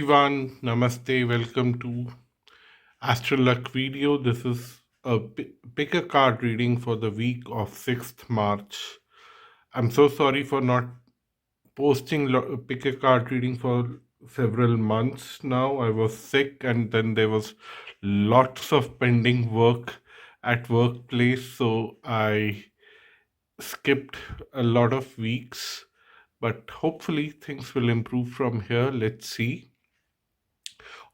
everyone, namaste, welcome to Astral Luck video. This is a pick a card reading for the week of 6th March. I'm so sorry for not posting pick a card reading for several months now. I was sick and then there was lots of pending work at workplace, so I skipped a lot of weeks, but hopefully things will improve from here. Let's see.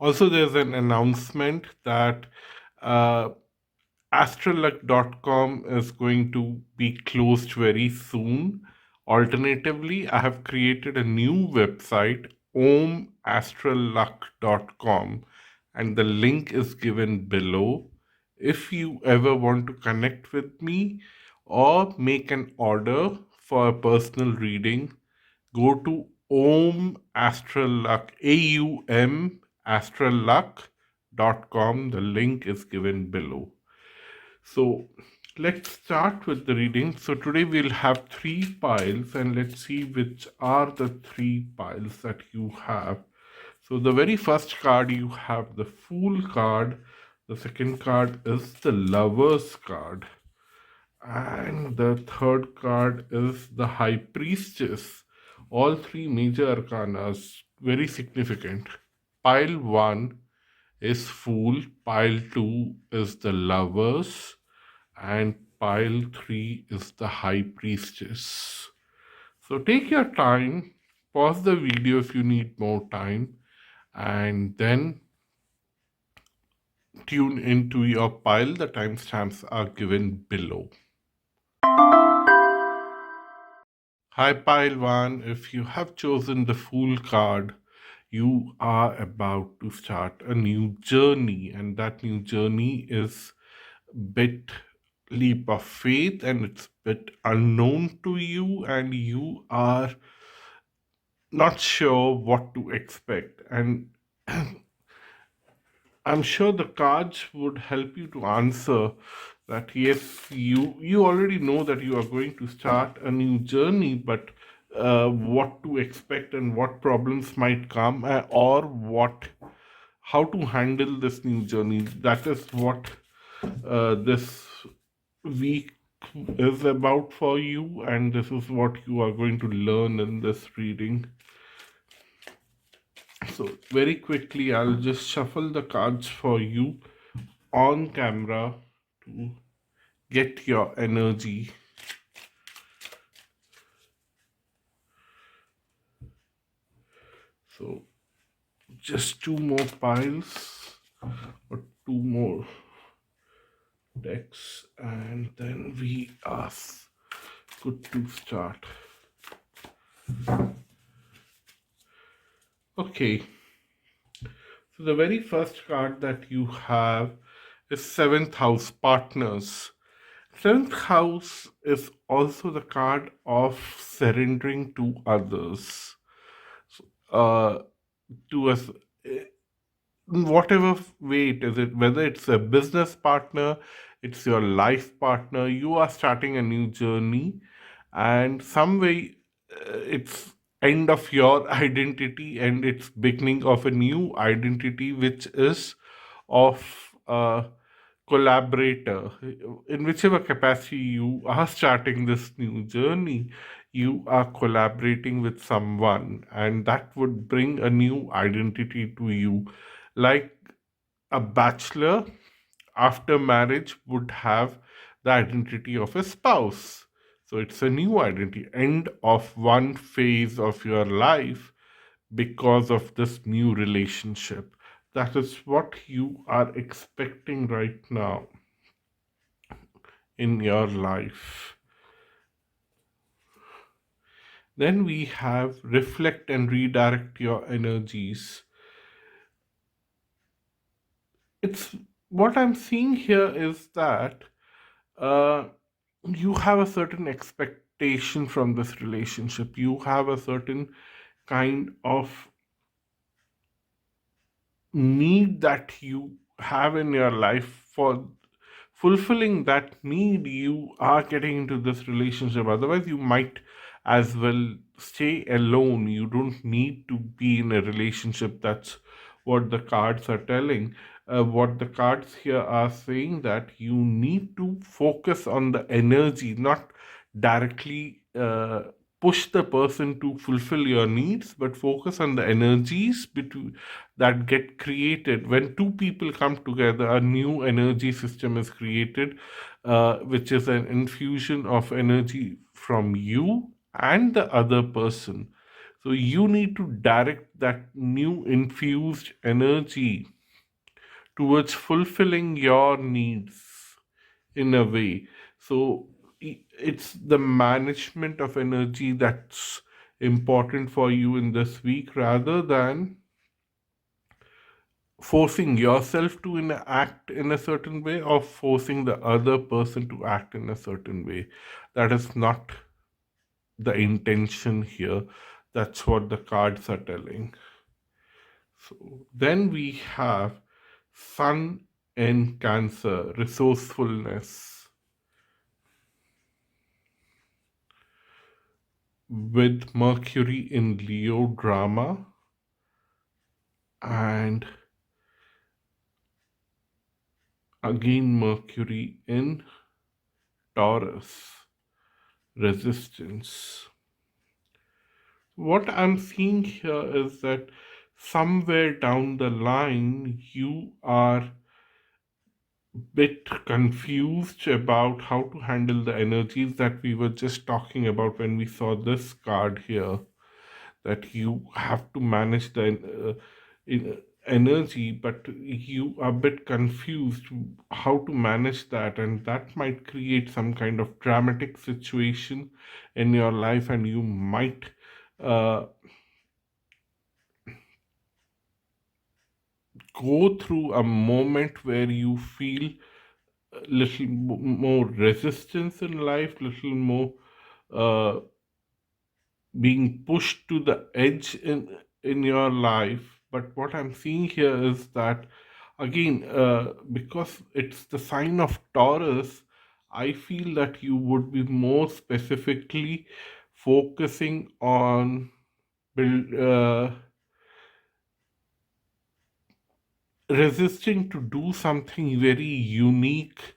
Also, there's an announcement that uh, astralluck.com is going to be closed very soon. Alternatively, I have created a new website, omastralluck.com, and the link is given below. If you ever want to connect with me or make an order for a personal reading, go to Om Astral Luck, AUM astralluck.com. The link is given below. So let's start with the reading. So today we'll have 3 piles and let's see which are the 3 piles that you have. So the very first card, you have the Fool card. The second card is the Lover's card. And the third card is the High Priestess. All 3 major arcanas, very significant. Pile 1 is Fool, pile 2 is the Lovers, and pile 3 is the High Priestess. So take your time, pause the video if you need more time, and then tune into your pile. The timestamps are given below. Hi pile 1, if you have chosen the Fool card, you are about to start a new journey, and that new journey is bit leap of faith and it's bit unknown to you, and you are not sure what to expect. And I'm sure the cards would help you to answer that. Yes, you already know that you are going to start a new journey, but what to expect and what problems might come, or how to handle this new journey. That is what this week is about for you, and this is what you are going to learn in this reading. So very quickly, I'll just shuffle the cards for you on camera to get your energy. So just 2 more piles or 2 more decks, and then we are good to start. Okay, so the very first card that you have is 7th house, partners. 7th house is also the card of surrendering to others, to us, whatever way it is, whether it's a business partner, it's your life partner, you are starting a new journey, and some way it's end of your identity and it's beginning of a new identity, which is of a collaborator. In whichever capacity you are starting this new journey, you are collaborating with someone, and that would bring a new identity to you. Like a bachelor after marriage would have the identity of a spouse. So it's a new identity, end of one phase of your life because of this new relationship. That is what you are expecting right now in your life. Then we have reflect and redirect your energies. It's what I'm seeing here is that uh, you have a certain expectation from this relationship. You have a certain kind of need that you have in your life. For fulfilling that need, you are getting into this relationship. Otherwise, you might as well. Stay alone. You don't need to be in a relationship. That's what the cards are telling. What the cards here are saying, that you need to focus on the energy, not directly push the person to fulfill your needs, but focus on the energies between that get created when two people come together. A new energy system is created, which is an infusion of energy from you and the other person. So you need to direct that new infused energy towards fulfilling your needs in a way. So it's the management of energy that's important for you in this week, rather than forcing yourself to act in a certain way or forcing the other person to act in a certain way. That is not the intention here. That's what the cards are telling. So then we have Sun in Cancer, resourcefulness, with Mercury in Leo, drama, and again Mercury in Taurus, resistance. What I'm seeing here is that somewhere down the line you are bit confused about how to handle the energies that we were just talking about when we saw this card here, that you have to manage the energy, but you are a bit confused how to manage that, and that might create some kind of dramatic situation in your life, and you might uh, go through a moment where you feel a little more resistance in life, little more uh, being pushed to the edge in your life. But what I'm seeing here is that, again, because it's the sign of Taurus, I feel that you would be more specifically focusing on build, resisting to do something very unique,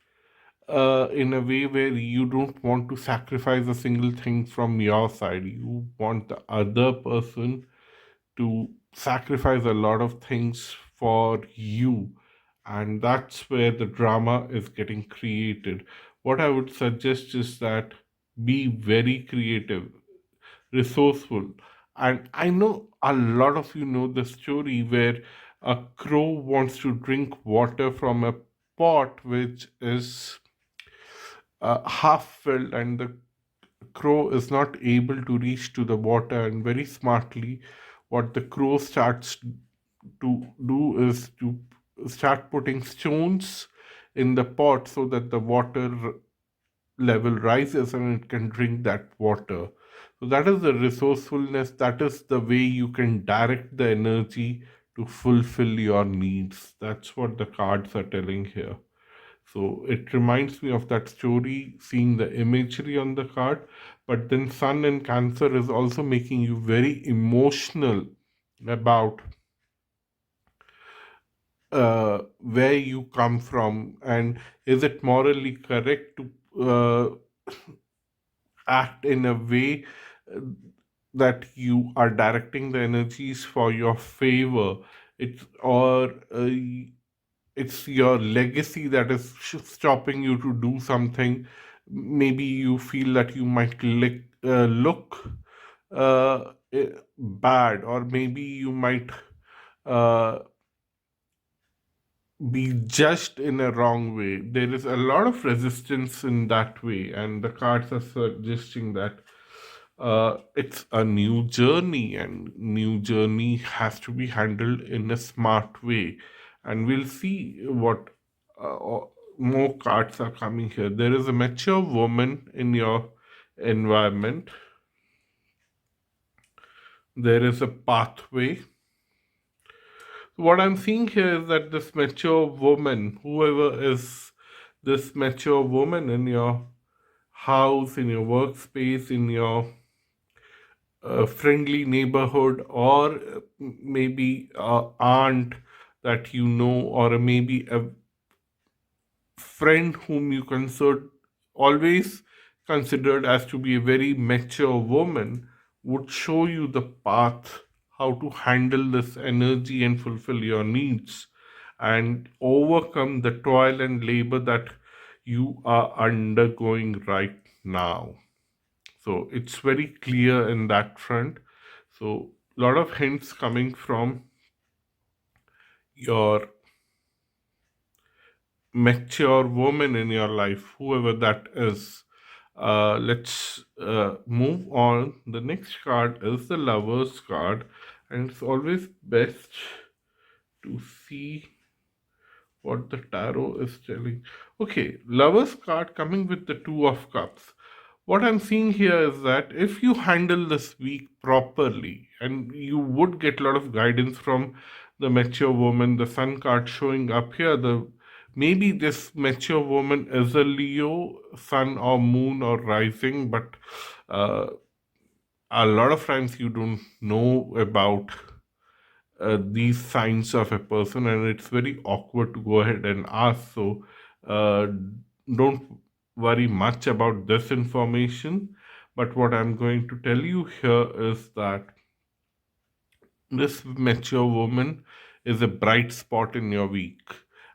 in a way where you don't want to sacrifice a single thing from your side. You want the other person to sacrifice a lot of things for you. And that's where the drama is getting created. What I would suggest is that be very creative, resourceful. And I know a lot of you know the story where a crow wants to drink water from a pot which is half filled, and the crow is not able to reach to the water. And very smartly, what the crow starts to do is to start putting stones in the pot so that the water level rises and it can drink that water. So that is the resourcefulness. That is the way you can direct the energy to fulfill your needs. That's what the cards are telling here. So it reminds me of that story, seeing the imagery on the card. But then Sun in Cancer is also making you very emotional about where you come from, and is it morally correct to act in a way uh, that you are directing the energies for your favor. It's or it's your legacy that is stopping you to do something. Maybe you feel that you might look bad, or maybe you might uh, be judged in a wrong way. There is a lot of resistance in that way, and the cards are suggesting that it's a new journey, and new journey has to be handled in a smart way. And we'll see what more cards are coming here. There is a mature woman in your environment. There is a pathway. What I'm seeing here is that this mature woman, whoever is this mature woman in your house, in your workspace, in your a friendly neighborhood, or maybe a aunt that you know, or maybe a friend whom you always considered as to be a very mature woman, would show you the path how to handle this energy and fulfill your needs and overcome the toil and labor that you are undergoing right now. So it's very clear in that front. So a lot of hints coming from your mature woman in your life, whoever that is. Let's move on. The next card is the Lover's card, and it's always best to see what the tarot is telling. Okay, Lover's card coming with the Two of Cups. What I'm seeing here is that if you handle this week properly, and you would get a lot of guidance from the mature woman, the Sun card showing up here, the maybe this mature woman is a Leo, Sun or Moon or Rising, but uh, a lot of times you don't know about these signs of a person, and it's very awkward to go ahead and ask. So uh, don't worry much about this information. But what I'm going to tell you here is that this mature woman is a bright spot in your week,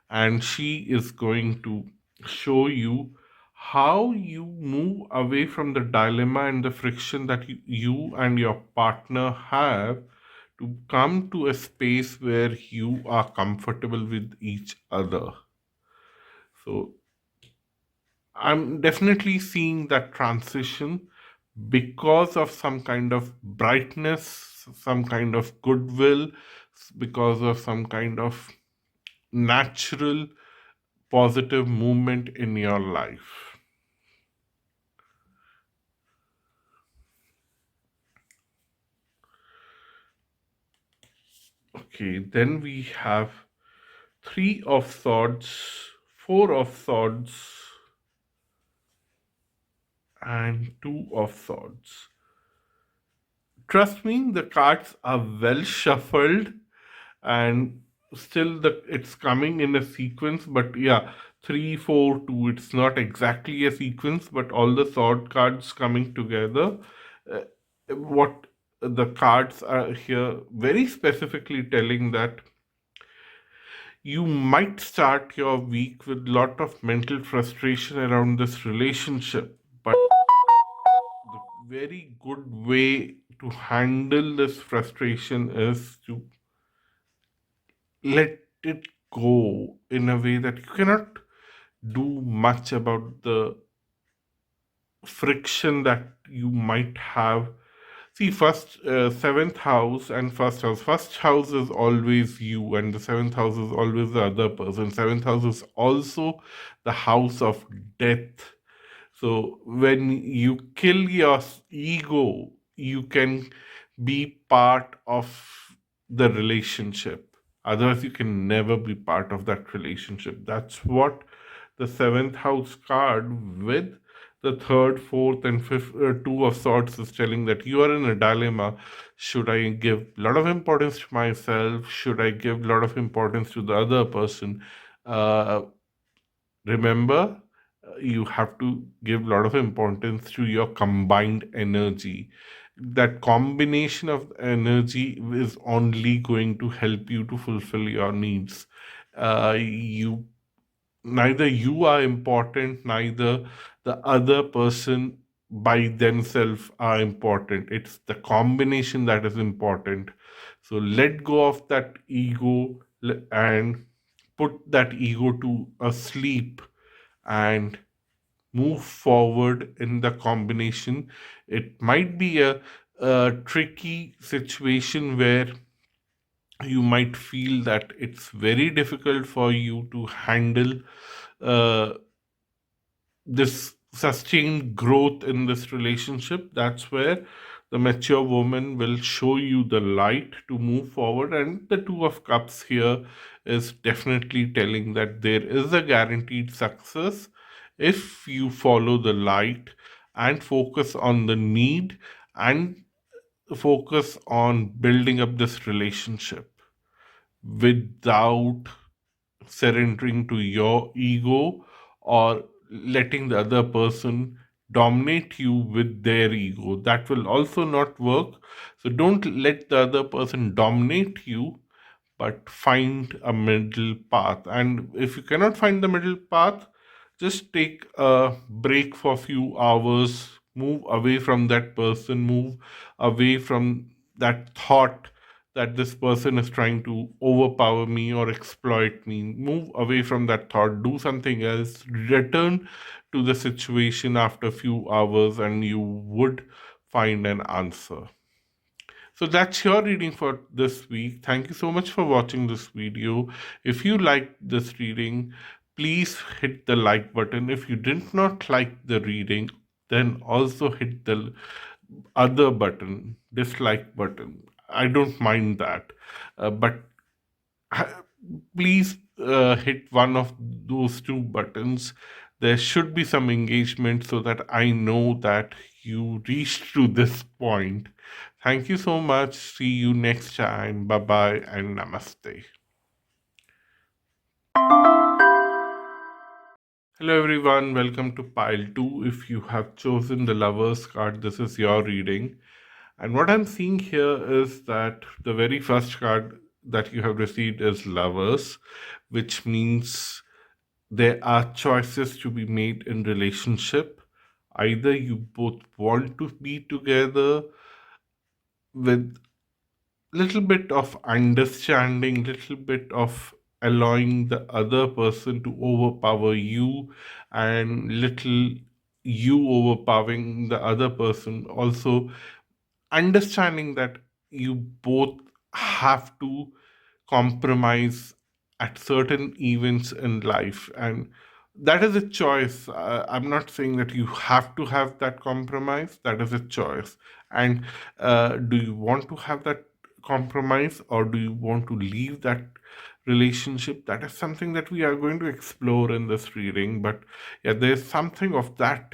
and she is going to show you how you move away from the dilemma and the friction that you and your partner have to come to a space where you are comfortable with each other. So I'm definitely seeing that transition because of some kind of brightness, some kind of goodwill, because of some kind of natural positive movement in your life. Okay, then we have Three of Swords, Four of Swords, and Two of Swords. Trust me, the cards are well shuffled, and still it's coming in a sequence. But yeah, 3 4 2, it's not exactly a sequence, but all the sword cards coming together. uh, what the cards are here very specifically telling that you might start your week with lot of mental frustration around this relationship, but the very good way to handle this frustration is to let it go in a way that you cannot do much about the friction that you might have. See, seventh house and first house. First house is always you, and the seventh house is always the other person. Seventh house is also the house of death. So when you kill your ego, you can be part of the relationship. Otherwise, you can never be part of that relationship. That's what the seventh house card with the third, fourth, and fifth two of swords is telling that you are in a dilemma. Should I give a lot of importance to myself? Should I give a lot of importance to the other person? Uh, Remember, you have to give a lot of importance to your combined energy. That combination of energy is only going to help you to fulfill your needs. You Neither you are important, neither the other person by themselves are important. It's the combination that is important. So let go of that ego and put that ego to a sleep and move forward in the combination. It might be a tricky situation where you might feel that it's very difficult for you to handle uh, this sustained growth in this relationship. That's where the mature woman will show you the light to move forward. And the Two of Cups here is definitely telling that there is a guaranteed success if you follow the light and focus on the need and focus on building up this relationship without surrendering to your ego or letting the other person dominate you with their ego. That will also not work. So don't let the other person dominate you, but find a middle path. And if you cannot find the middle path, just take a break for a few hours, move away from that person, move away from that thought that this person is trying to overpower me or exploit me. Move away from that thought, do something else, return to the situation after a few hours, and you would find an answer. So that's your reading for this week. Thank you so much for watching this video. If you liked this reading, please hit the like button. If you did not like the reading, then also hit the other button, dislike button. I don't mind that. But please hit one of those two buttons. There should be some engagement so that I know that you reached to this point. Thank you so much. See you next time. Bye bye and namaste. Hello everyone, welcome to pile 2. If you have chosen the Lovers card, this is your reading. And what I'm seeing here is that the very first card that you have received is Lovers, which means there are choices to be made in relationship. Either you both want to be together with little bit of understanding, little bit of allowing the other person to overpower you, and little you overpowering the other person. Also understanding that you both have to compromise at certain events in life, and that is a choice. I'm not saying that you have to have that compromise. That is a choice. And do you want to have that compromise, or do you want to leave that relationship? That is something that we are going to explore in this reading. But yeah, there's something of that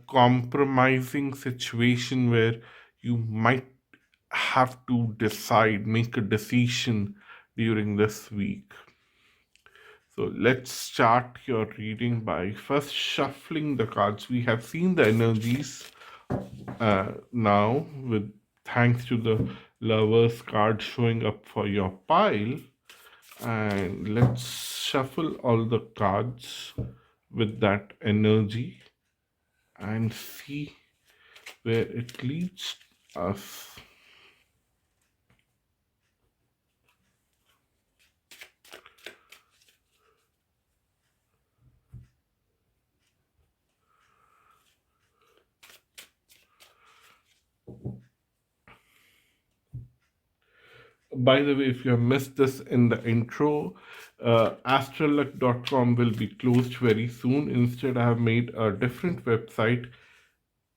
compromising situation where you might have to decide, make a decision during this week. So let's start your reading by first shuffling the cards. We have seen the energies now, with thanks to the Lovers card showing up for your pile. And let's shuffle all the cards with that energy and see where it leads us. By the way, if you have missed this in the intro, astralluck.com will be closed very soon. Instead, I have made a different website,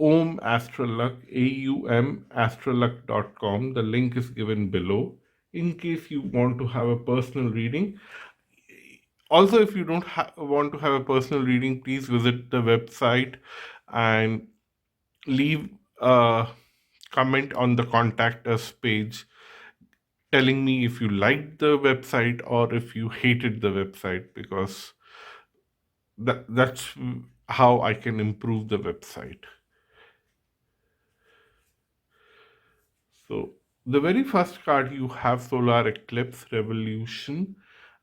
Om Astral Luck, AUM astralluck.com. The link is given below in case you want to have a personal reading. Also, if you don't want to have a personal reading, please visit the website and leave a comment on the contact us page telling me if you liked the website or if you hated the website, because that's how I can improve the website. So the very first card you have Solar Eclipse Revolution,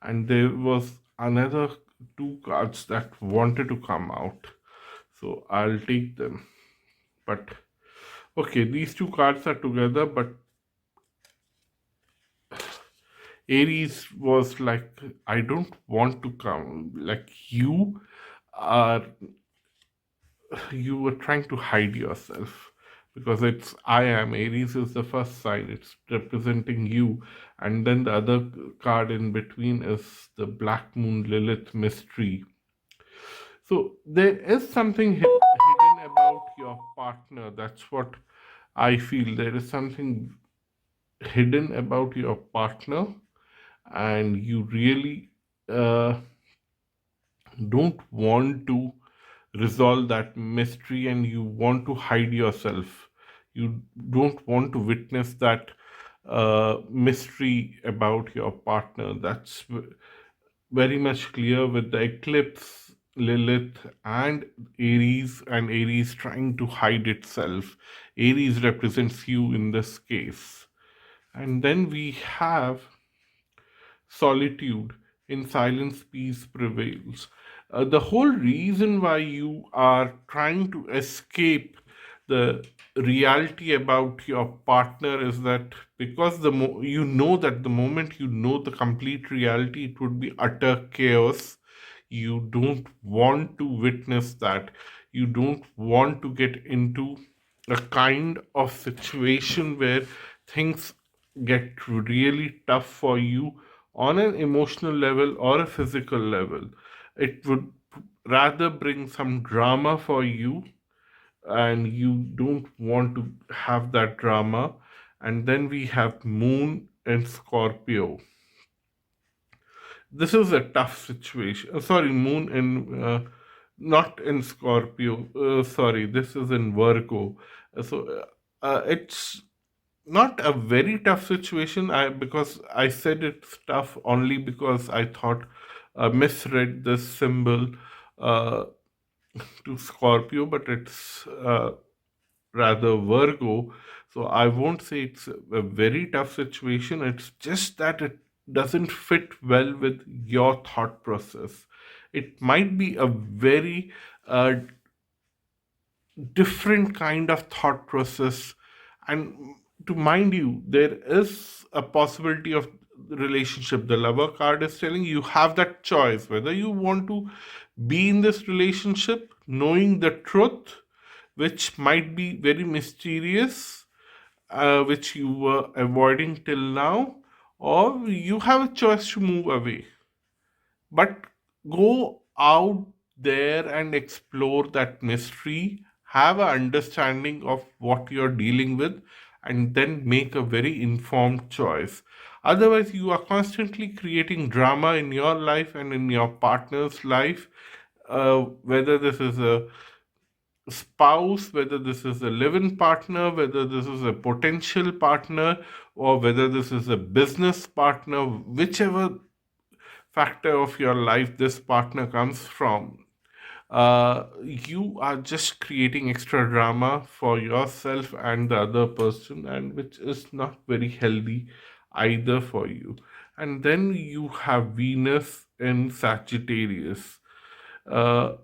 and there was another two cards that wanted to come out. So I'll take them. But okay, these two cards are together, but Aries was like, I don't want to come. Like you were trying to hide yourself, because it's I am. Aries is the first sign, it's representing you. And then the other card in between is the Black Moon Lilith mystery. So there is something hidden about your partner. That's what I feel. There is something hidden about your partner, and you really don't want to resolve that mystery, and you want to hide yourself. You don't want to witness that mystery about your partner. That's very much clear with the eclipse, Lilith, and Aries trying to hide itself. Aries represents you in this case. And then we have solitude. In silence, peace prevails. The whole reason why you are trying to escape the reality about your partner is that because you know that the moment you know the complete reality, it would be utter chaos. You don't want to witness that. You don't want to get into a kind of situation where things get really tough for you on an emotional level or a physical level. It would rather bring some drama for you, and you don't want to have that drama. And then we have Moon and Scorpio. This is a tough situation. Sorry, Moon in not in Scorpio. Sorry, this is in Virgo. It's not a very tough situation. I because I said it's tough only because I thought misread this symbol uh, to Scorpio, but it's rather Virgo. So I won't say it's a very tough situation. It's just that it doesn't fit well with your thought process. It might be a very uh, different kind of thought process. And to mind you, there is a possibility of relationship. The lover card is telling you have that choice whether you want to be in this relationship knowing the truth, which might be very mysterious, which you were avoiding till now, or you have a choice to move away. But go out there and explore that mystery, have an understanding of what you're dealing with, and then make a very informed choice. Otherwise, you are constantly creating drama in your life and in your partner's life, whether this is a spouse, whether this is a live-in partner, whether this is a potential partner, or whether this is a business partner, whichever factor of your life this partner comes from, you are just creating extra drama for yourself and the other person, and which is not very healthy either for you. And then you have Venus in Sagittarius. Uh,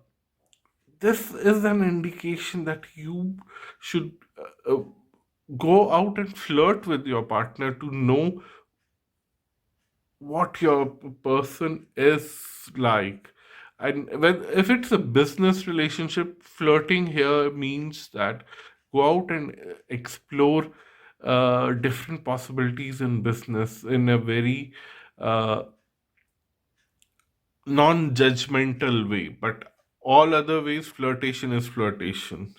this is an indication that you should uh, go out and flirt with your partner to know what your person is like. And if it's a business relationship, flirting here means that go out and explore different possibilities in business in a very uh, non-judgmental way. But all other ways, flirtation is flirtation.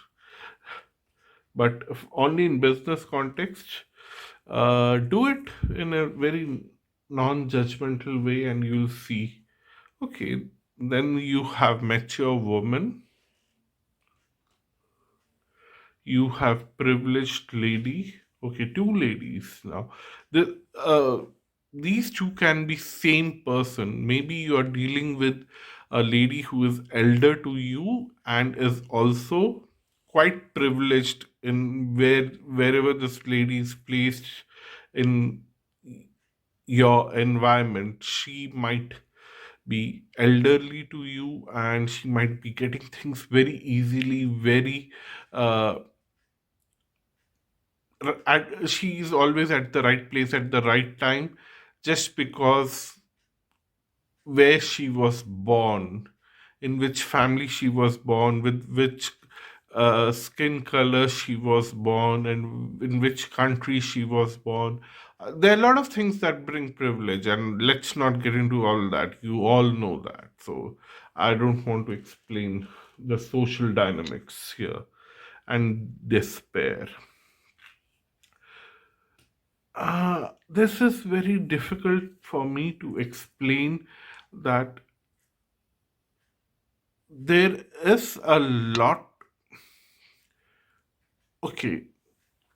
But if only in business context, do it in a very non-judgmental way, and you'll see. Okay, then you have mature woman, you have privileged lady. Okay, two ladies now. These two can be same person. Maybe you are dealing with a lady who is elder to you and is also quite privileged in wherever this lady is placed in your environment. She might be elderly to you, and she might be getting things very easily, very uh, she is always at the right place at the right time, just because where she was born, in which family she was born, with which skin color she was born, and in which country she was born. There are a lot of things that bring privilege, and let's not get into all that. You all know that. So I don't want to explain the social dynamics here and despair. This is very difficult for me to explain that there is a lot. Okay,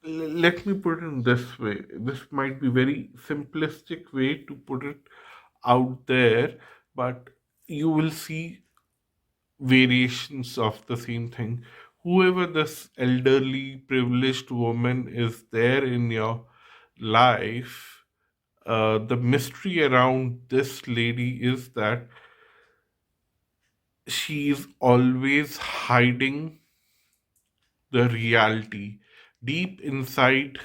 Let me put it in this way. This might be very simplistic way to put it out there, but you will see variations of the same thing. Whoever this elderly privileged woman is there in your life, the mystery around this lady is that she is always hiding the reality deep inside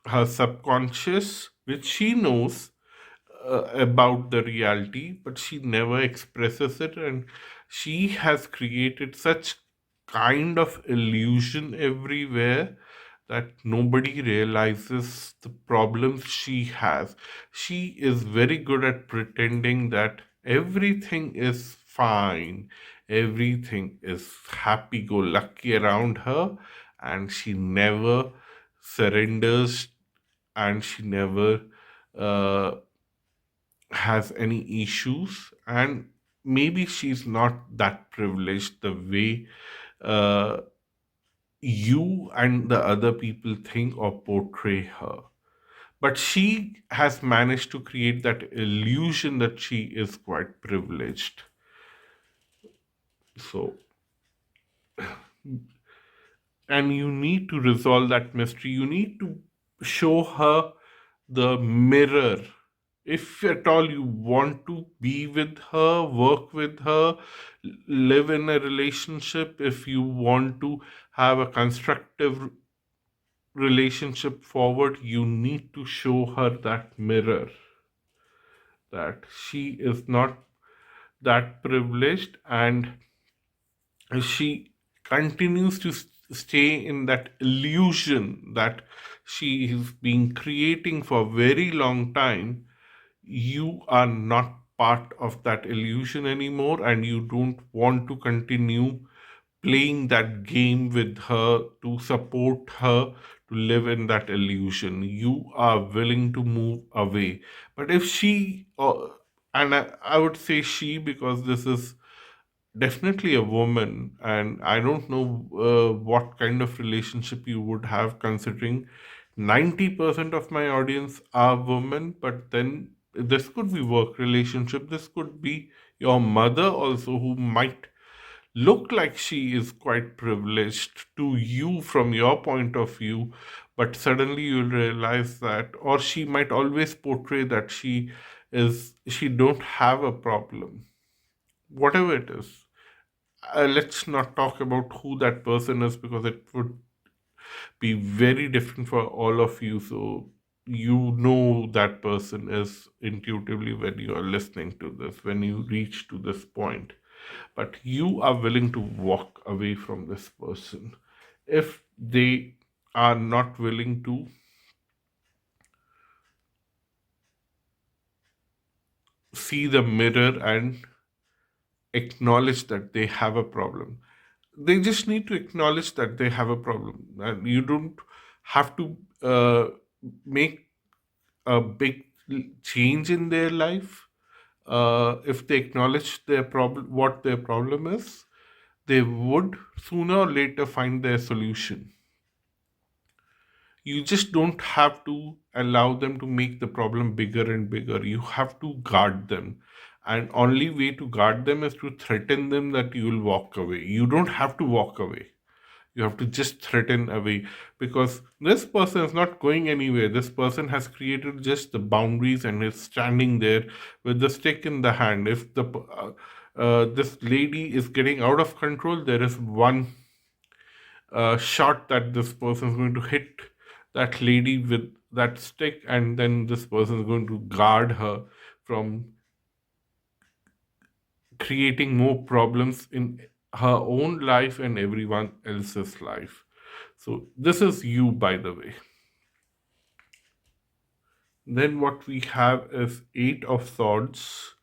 her subconscious, which she knows about the reality, but she never expresses it. And she has created such kind of illusion everywhere that nobody realizes the problems she has. She is very good at pretending that everything is fine, everything is happy go lucky around her, and she never surrenders, and she never uh, has any issues. And maybe she's not that privileged the way uh, you and the other people think or portray her, but she has managed to create that illusion that she is quite privileged. So, and you need to resolve that mystery. You need to show her the mirror. If at all you want to be with her, work with her, live in a relationship, if you want to have a constructive relationship forward, you need to show her that mirror, that she is not that privileged, and she continues to stay in that illusion that she has been creating for a very long time. You are not part of that illusion anymore, and you don't want to continue playing that game with her to support her to live in that illusion. You are willing to move away. But if she, and I would say she because this is definitely a woman, and I don't know what kind of relationship you would have, considering 90% of my audience are women. But then this could be work relationship, this could be your mother also, who might look like she is quite privileged to you from your point of view, but suddenly you'll realize that, or she might always portray that she don't have a problem, whatever it is. Let's not talk about who that person is, because it would be very different for all of you. So you know that person is intuitively when you are listening to this, when you reach to this point. But you are willing to walk away from this person if they are not willing to see the mirror and acknowledge that they have a problem. They just need to acknowledge that they have a problem, and you don't have to make a big change in their life. If they acknowledge their problem, what their problem is, they would sooner or later find their solution. You just don't have to allow them to make the problem bigger and bigger. You have to guard them. And only way to guard them is to threaten them that you will walk away. You don't have to walk away. You have to just threaten away, because this person is not going anywhere. This person has created just the boundaries and is standing there with the stick in the hand. If the this lady is getting out of control, there is one shot that this person is going to hit that lady with that stick, and then this person is going to guard her from creating more problems in her own life and everyone else's life. So, this is you, by the way. Then, what we have is Eight of Swords,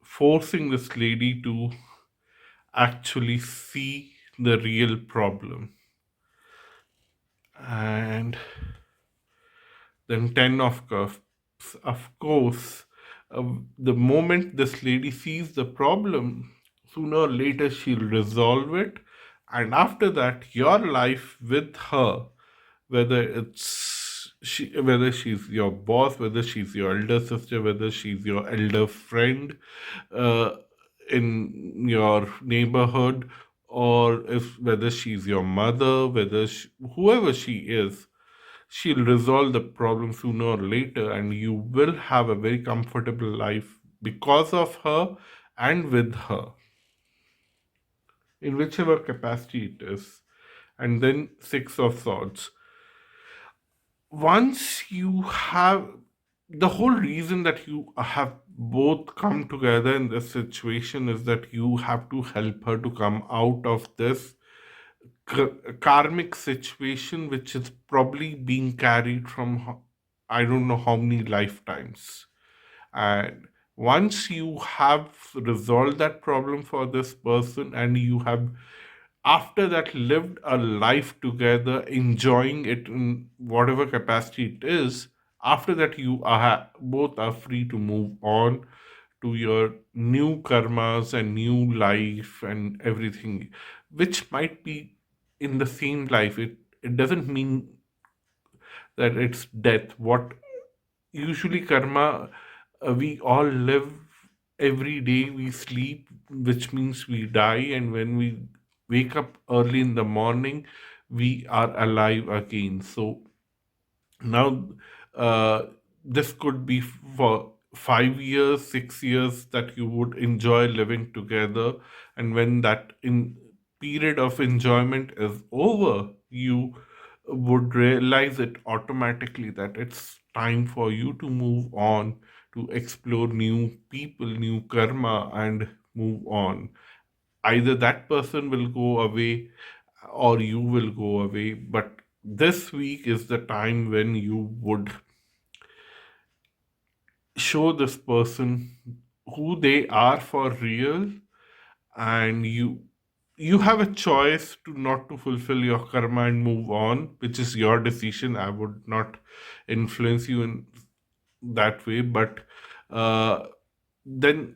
forcing this lady to actually see the real problem. And then Ten of Cups. Of course, the moment this lady sees the problem, sooner or later she'll resolve it. And after that, your life with her whether she's your boss, whether she's your elder sister, whether she's your elder friend uh, in your neighborhood, or if whether she's your mother, whoever she is, she'll resolve the problem sooner or later, and you will have a very comfortable life because of her and with her, in whichever capacity it is. And then Six of Swords. Once you have the whole reason that you have both come together in this situation is that you have to help her to come out of this karmic situation, which is probably being carried from I don't know how many lifetimes. And once you have resolved that problem for this person, and you have after that lived a life together, enjoying it in whatever capacity it is, after that you are both are free to move on to your new karmas and new life and everything, which might be in the same life. It doesn't mean that it's death. What usually karma, we all live every day, we sleep, which means we die, and when we wake up early in the morning, we are alive again. So now, this could be for 5 years, 6 years that you would enjoy living together, and when that in period of enjoyment is over, you would realize it automatically that it's time for you to move on, to explore new people, new karma, and move on. Either that person will go away or you will go away, but this week is the time when you would show this person who they are for real, and you have a choice to not to fulfill your karma and move on, which is your decision. I would not influence you in that way, but uh, then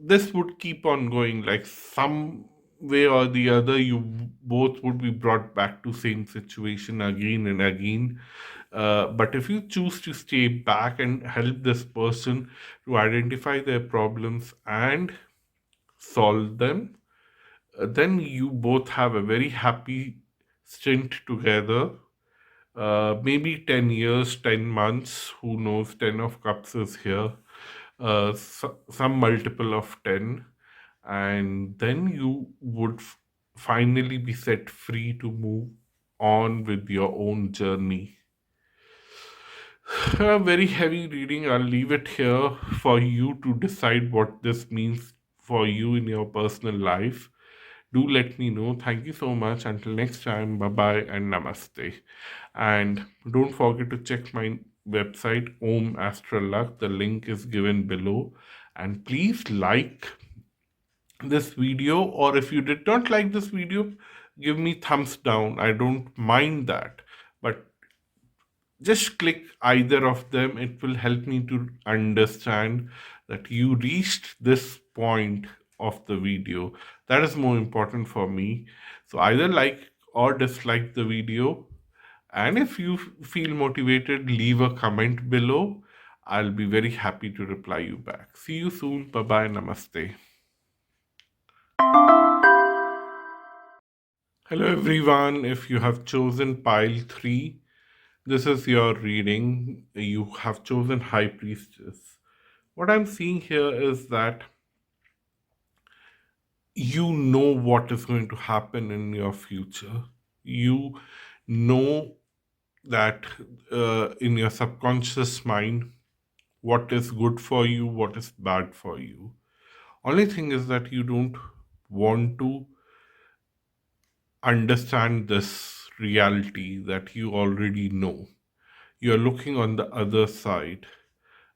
this would keep on going, like some way or the other you both would be brought back to same situation again and again. But if you choose to stay back and help this person to identify their problems and solve them, then you both have a very happy stint together. Maybe 10 years, 10 months, who knows, 10 of cups is here, some multiple of 10, and then you would finally be set free to move on with your own journey. A very heavy reading. I'll leave it here for you to decide what this means for you in your personal life. Do let me know. Thank you so much. Until next time, bye bye and namaste. And don't forget to check my website, Om Astral Luck. The link is given below. And please like this video, or if you did not like this video, give me thumbs down. I don't mind that. But just click either of them. It will help me to understand that you reached this point of the video. That is more important for me. So either like or dislike the video, and if you feel motivated, leave a comment below. I'll be very happy to reply you back. See you soon. Bye bye. Namaste. Hello everyone. If you have chosen pile 3, this is your reading. You have chosen High Priestess. What I'm seeing here is that you know what is going to happen in your future. You know that in your subconscious mind what is good for you, what is bad for you. Only thing is that you don't want to understand this reality that you already know. You're looking on the other side,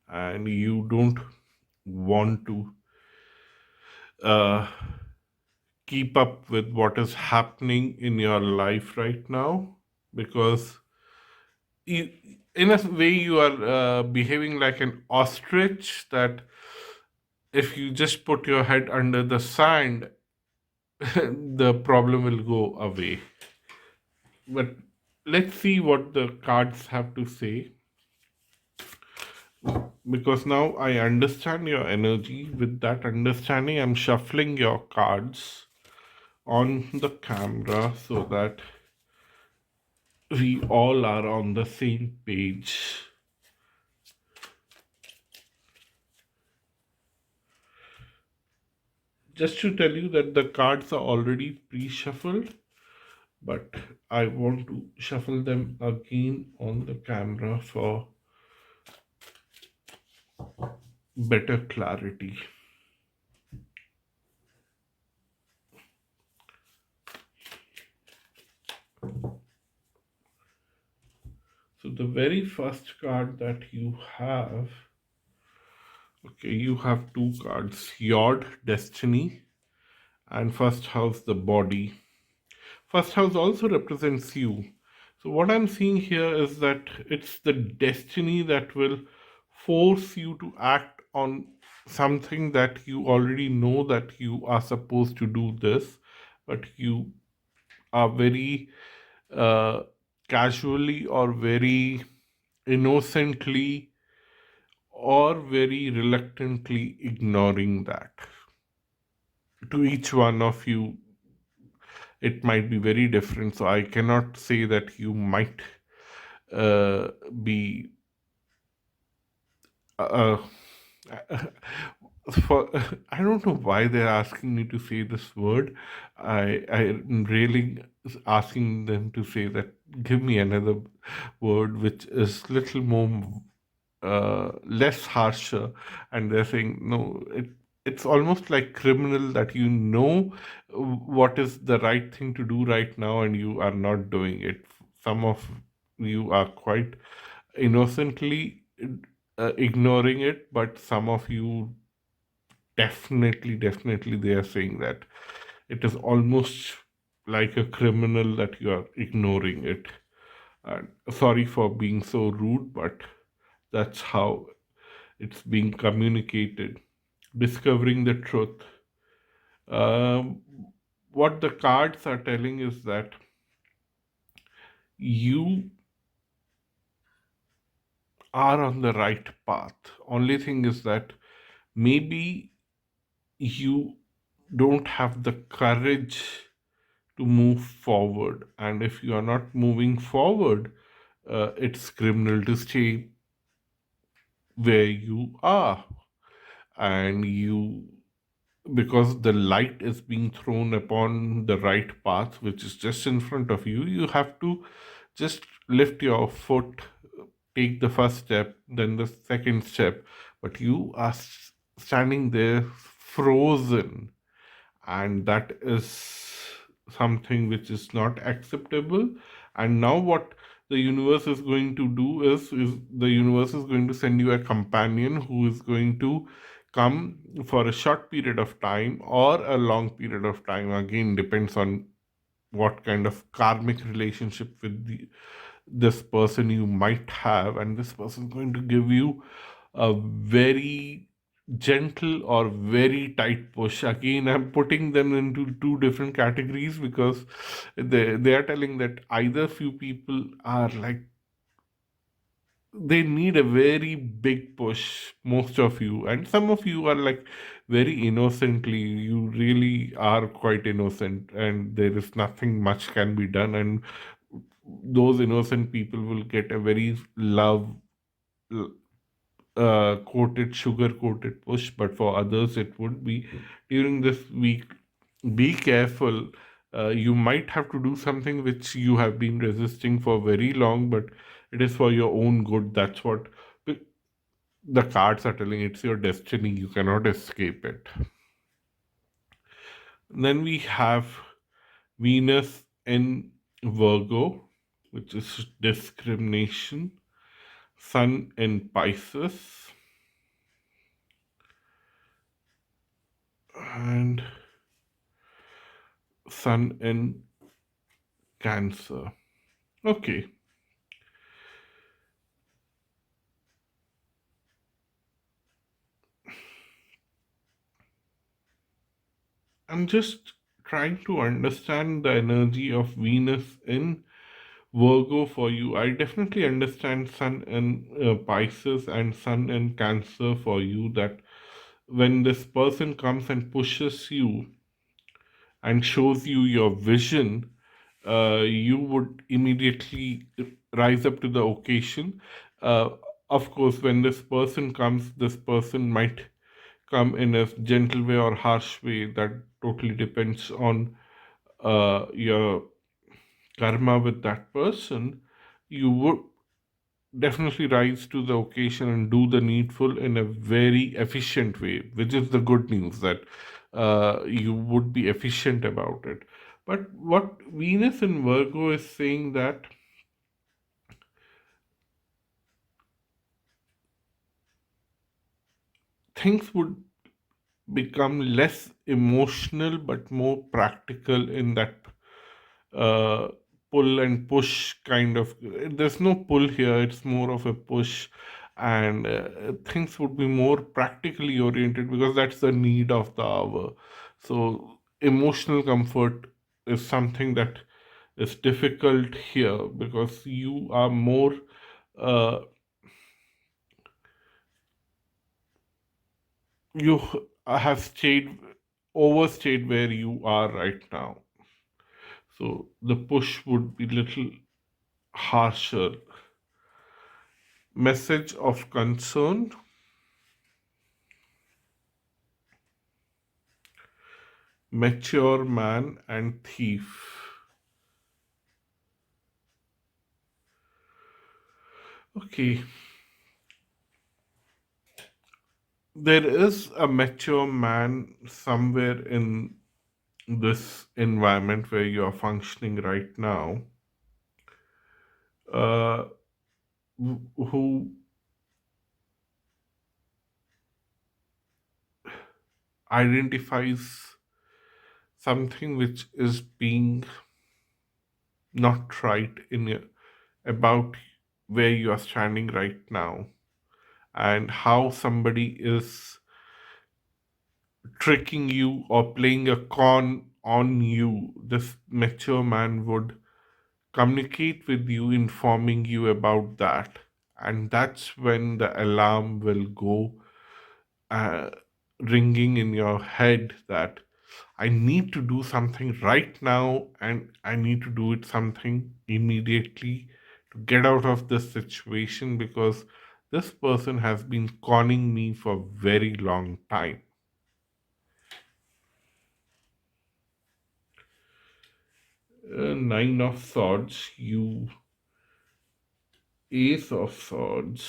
and you don't want to uh, keep up with what is happening in your life right now, because you, in a way you are behaving like an ostrich, that if you just put your head under the sand, the problem will go away. But let's see what the cards have to say, because now I understand your energy. With that understanding, I'm shuffling your cards on the camera so that we all are on the same page. Just to tell you that the cards are already pre-shuffled, but I want to shuffle them again on the camera for better clarity. So the very first card that you have, okay, you have two cards, Yod, Destiny, and first house, the body. First house also represents you. So what I'm seeing here is that it's the destiny that will force you to act on something that you already know that you are supposed to do this, but you are very uh, casually or very innocently or very reluctantly ignoring that. To each one of you, it might be very different. So I cannot say that you might uh, be uh, for I don't know why they're asking me to say this word. I'm really asking them to say that give me another word which is little more less harsher, and they're saying no. It's almost like criminal that you know what is the right thing to do right now and you are not doing it. Some of you are quite innocently ignoring it, but some of you definitely they are saying that it is almost like a criminal that you are ignoring it. And sorry for being so rude, but that's how it's being communicated. Discovering the truth. Um, what the cards are telling is that you are on the right path. Only thing is that maybe you don't have the courage to move forward. And if you are not moving forward, it's criminal to stay where you are. And you, because the light is being thrown upon the right path, which is just in front of you, you have to just lift your foot, take the first step, then the second step. But you are standing there frozen, and that is something which is not acceptable. And now what the universe is going to do is the universe is going to send you a companion who is going to come for a short period of time or a long period of time. Again, depends on what kind of karmic relationship with this person you might have, and this person is going to give you a very gentle or very tight push. Again, I'm putting them into two different categories because they are telling that either few people are like they need a very big push, most of you, and some of you are like very innocently, you really are quite innocent and there is nothing much can be done, and those innocent people will get a very love coated, sugar coated push. But for others it would be during this week, be careful. You might have to do something which you have been resisting for very long, but it is for your own good. That's what the cards are telling. It's your destiny, you cannot escape it. Then we have Venus in Virgo, which is discrimination. Sun in Pisces, and Sun in Cancer. Okay, I'm just trying to understand the energy of Venus in Virgo for you. I definitely understand Sun and Pisces and Sun and Cancer for you, that when this person comes and pushes you and shows you your vision, you would immediately rise up to the occasion. Uh, of course, when this person comes, this person might come in a gentle way or harsh way. That totally depends on your karma with that person. You would definitely rise to the occasion and do the needful in a very efficient way, which is the good news, that you would be efficient about it. But what Venus in Virgo is saying, that things would become less emotional but more practical, in that uh, pull and push kind of. There's no pull here, it's more of a push. And things would be more practically oriented, because that's the need of the hour. So emotional comfort is something that is difficult here, because you are more uh, you have stayed overstayed where you are right now. So the push would be little harsher. Message of concern: mature man and thief. Okay, there is a mature man somewhere in this environment where you are functioning right now, uh, who identifies something which is being not right in your, about where you are standing right now, and how somebody is tricking you or playing a con on you. This mature man would communicate with you, informing you about that. And that's when the alarm will go uh, ringing in your head, that I need to do something right now, and I need to do it something immediately to get out of this situation, because this person has been conning me for a very long time. Nine of Swords, you Ace of Swords,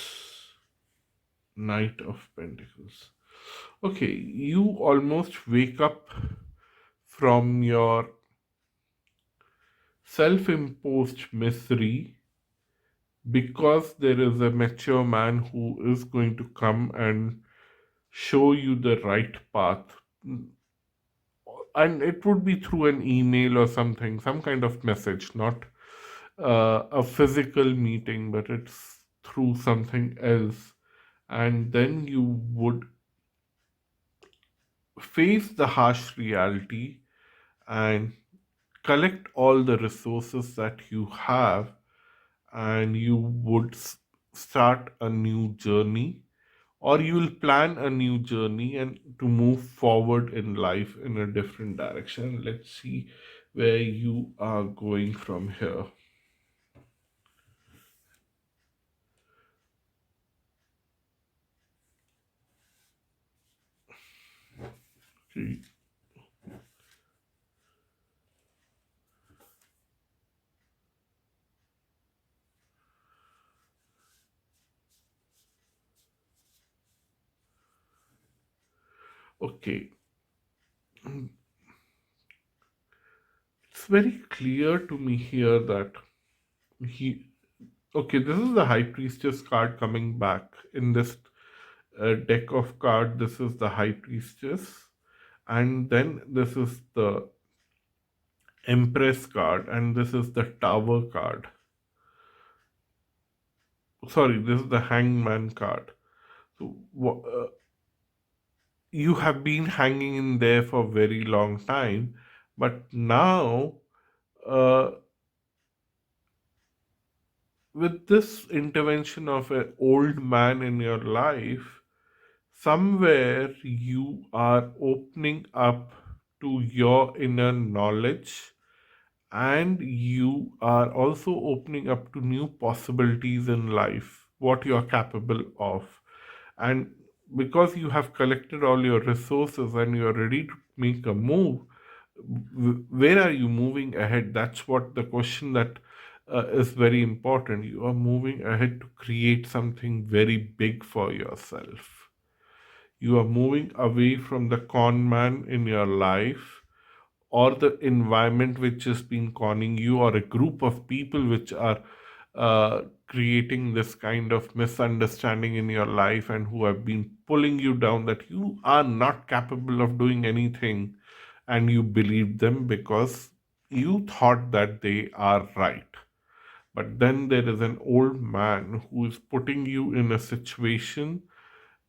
Knight of Pentacles. Okay, you almost wake up from your self imposed misery, because there is a mature man who is going to come and show you the right path. And it would be through an email or something, some kind of message, not a physical meeting, but it's through something else. And then you would face the harsh reality and collect all the resources that you have, and you would start a new journey, or you will plan a new journey and to move forward in life in a different direction. Let's see where you are going from here. Okay. Okay. It's very clear to me here that he. Okay, this is the High Priestess card coming back in this deck of card. This is the High Priestess, and then this is the Empress card, and this is the Tower card. Sorry, this is the Hangman card. So you have been hanging in there for a very long time, but now uh, with this intervention of an old man in your life, somewhere you are opening up to your inner knowledge, and you are also opening up to new possibilities in life, what you are capable of. And because you have collected all your resources and you are ready to make a move, where are you moving ahead? That's what the question that is very important. You are moving ahead to create something very big for yourself. You are moving away from the con man in your life, or the environment which has been conning you, or a group of people which are creating this kind of misunderstanding in your life and who have been pulling you down, that you are not capable of doing anything, and you believe them because you thought that they are right. But then there is an old man who is putting you in a situation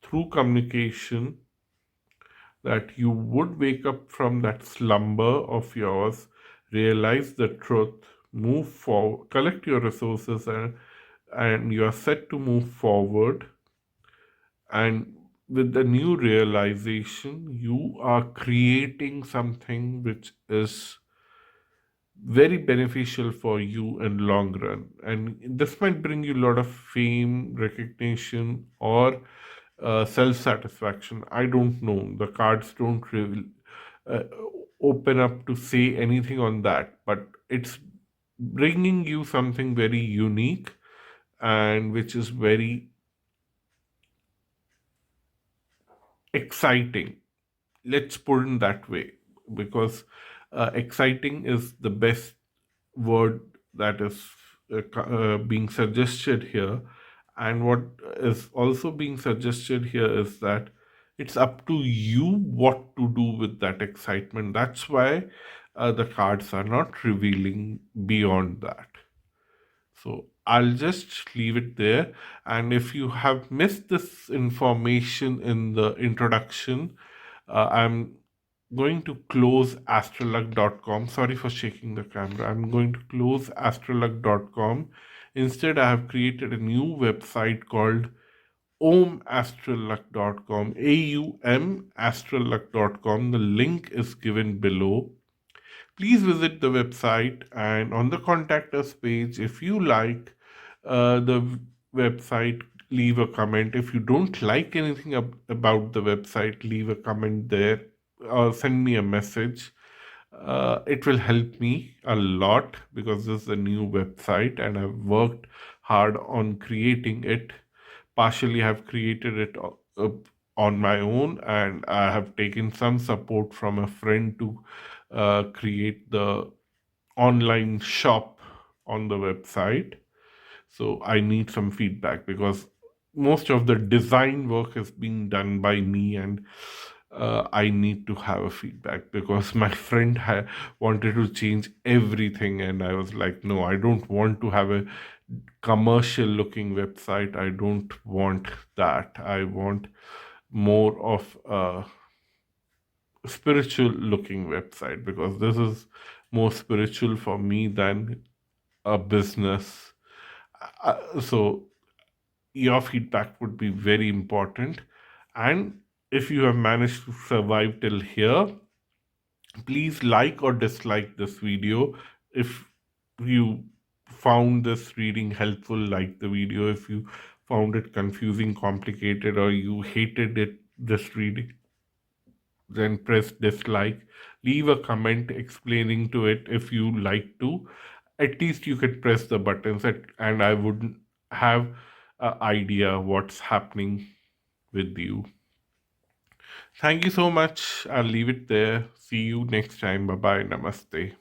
through communication, that you would wake up from that slumber of yours, realize the truth, move forward, collect your resources, and you are set to move forward. And with the new realization, you are creating something which is very beneficial for you in long run, and this might bring you a lot of fame, recognition, or self satisfaction. I don't know, the cards don't really uh, open up to say anything on that, but it's bringing you something very unique and which is very exciting. Let's put it that way, because exciting is the best word that is being suggested here. And what is also being suggested here is that it's up to you what to do with that excitement. That's why the cards are not revealing beyond that. So I'll just leave it there. And if you have missed this information in the introduction, I'm going to close astralluck.com. Sorry for shaking the camera. I'm going to close astralluck.com. Instead, I have created a new website called omastralluck.com, AUM astralluck.com. The link is given below. Please visit the website, and on the contact us page, if you like the website, leave a comment. If you don't like anything about the website, leave a comment there or send me a message. It will help me a lot because this is a new website and I've worked hard on creating it. Partially, I've created it on my own, and I have taken some support from a friend to create the online shop on the website. So I need some feedback because most of the design work is being done by me, and I need to have a feedback because my friend wanted to change everything, and I was like, no, I don't want to have a commercial looking website. I don't want that. I want more of a spiritual looking website because this is more spiritual for me than a business. So your feedback would be very important. And if you have managed to survive till here, please like or dislike this video. If you found this reading helpful, like the video. If you found it confusing, complicated, or you hated it, this reading, then press dislike. Leave a comment explaining to it if you like to. At least you could press the buttons, and I wouldn't have an idea what's happening with you. Thank you so much. I'll leave it there. See you next time. Bye bye. Namaste.